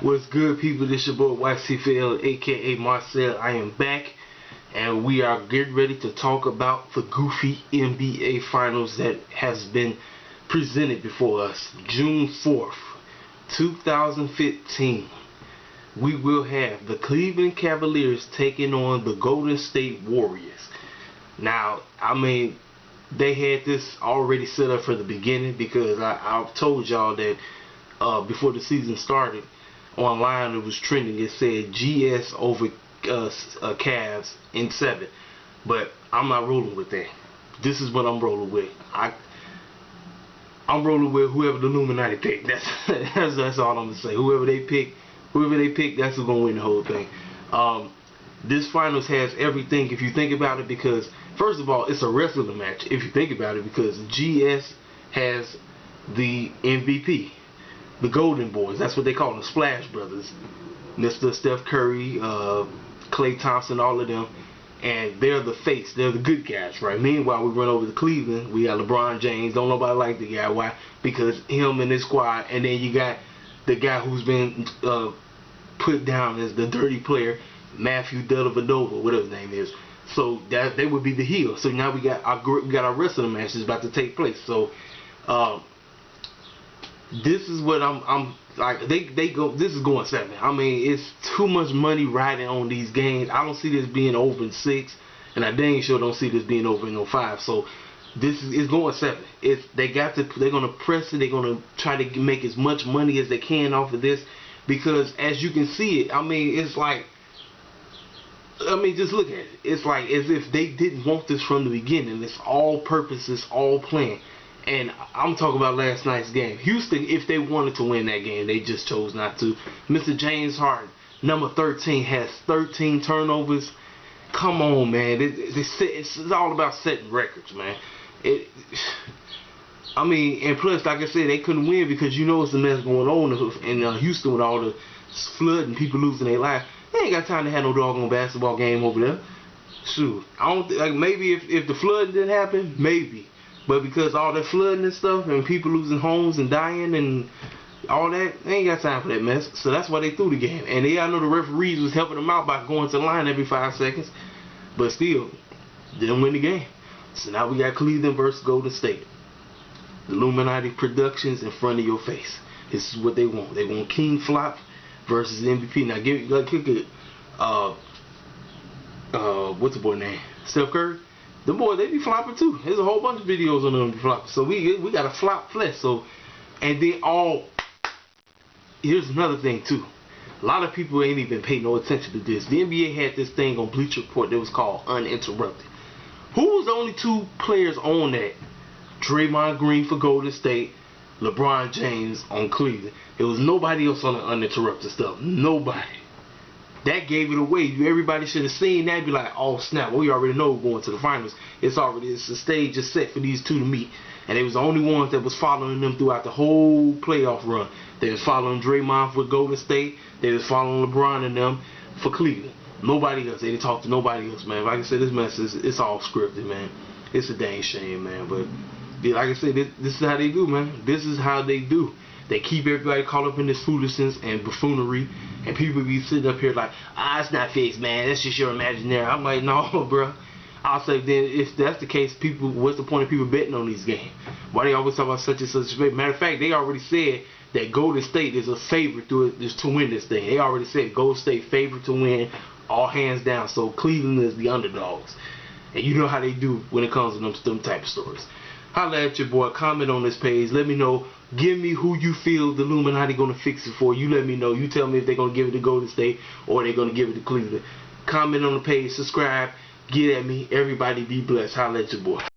What's good, people? This your boy YCFL, aka Marcel. I am back, and we are getting ready to talk about the goofy NBA Finals that has been presented before us. June 4th, 2015. We will have the Cleveland Cavaliers taking on the Golden State Warriors. Now, I mean, they had this already set up for the beginning because I've told y'all that before the season started, online it was trending. It said GS over Cavs in 7, but I'm not rolling with that. This is what I'm rolling with. I'm rolling with whoever the Illuminati pick. That's all I'm gonna say. Whoever they pick, that's who's gonna win the whole thing. This finals has everything if you think about it, because first of all, it's a wrestling match if you think about it, because GS has the MVP. The Golden Boys, that's what they call them, Splash Brothers. Mr. Steph Curry, Klay Thompson, all of them. And they're the face, they're the good guys, right? Meanwhile, we run over to Cleveland, we got LeBron James. Don't nobody like the guy. Why? Because him and his squad. And then you got the guy who's been put down as the dirty player, Matthew Dellavedova, whatever his name is. So that they would be the heel. So now we got our wrestling match is about to take place. So this is what I'm like. They go. This is going 7. I mean, it's too much money riding on these games. I don't see this being over in 6, and I dang sure don't see this being over in 05. So this is going 7. They're gonna press it. They're gonna try to make as much money as they can off of this, because as you can see it, I mean, it's like, I mean, just look at it. It's like as if they didn't want this from the beginning. It's all purpose. It's all planned. And I'm talking about last night's game. Houston, if they wanted to win that game, they just chose not to. Mr. James Harden, number 13, has 13 turnovers. Come on, man. It's all about setting records, man. I mean, and plus, like I said, they couldn't win because you know it's a mess going on in Houston with all the flood and people losing their life. They ain't got time to have no doggone basketball game over there. Shoot, I don't like, maybe if the flood didn't happen, maybe. But because all that flooding and stuff and people losing homes and dying and all that, they ain't got time for that mess. So that's why they threw the game. And I know the referees was helping them out by going to the line every 5 seconds. But still, didn't win the game. So now we got Cleveland versus Golden State. The Illuminati Productions in front of your face. This is what they want. They want King Flop versus MVP. Now kick it. What's the boy name? Steph Curry. The boy, they be flopping too. There's a whole bunch of videos on them be flopping. So we got a flop flesh. So, and then here's another thing too. A lot of people ain't even pay no attention to this. The NBA had this thing on Bleacher Report that was called Uninterrupted. Who was the only 2 players on that? Draymond Green for Golden State, LeBron James on Cleveland. There was nobody else on the uninterrupted stuff. Nobody. That gave it away. Everybody should have seen that. Be like, oh snap! Well, we already know we're going to the finals. It's the stage is set for these 2 to meet, and they was the only ones that was following them throughout the whole playoff run. They was following Draymond for Golden State. They was following LeBron and them for Cleveland. Nobody else. They didn't talk to nobody else, man. Like I said, this mess it's all scripted, man. It's a dang shame, man. But yeah, like I said, this is how they do, man. This is how they do. They keep everybody caught up in this foolishness and buffoonery, and people be sitting up here like, it's not fixed, man. That's just your imaginary. I'm like, no, bro. I'll say, then if that's the case, people, what's the point of people betting on these games? Why they always talk about such and such? Matter of fact, they already said that Golden State is a favorite to win this thing. They already said Golden State favorite to win, all hands down. So Cleveland is the underdogs, and you know how they do when it comes to them type of stories. Holla at your boy. Comment on this page. Let me know. Give me who you feel the Illuminati gonna fix it for. You let me know. You tell me if they're gonna give it to Golden State or they're gonna give it to Cleveland. Comment on the page. Subscribe. Get at me. Everybody be blessed. Holla at your boy.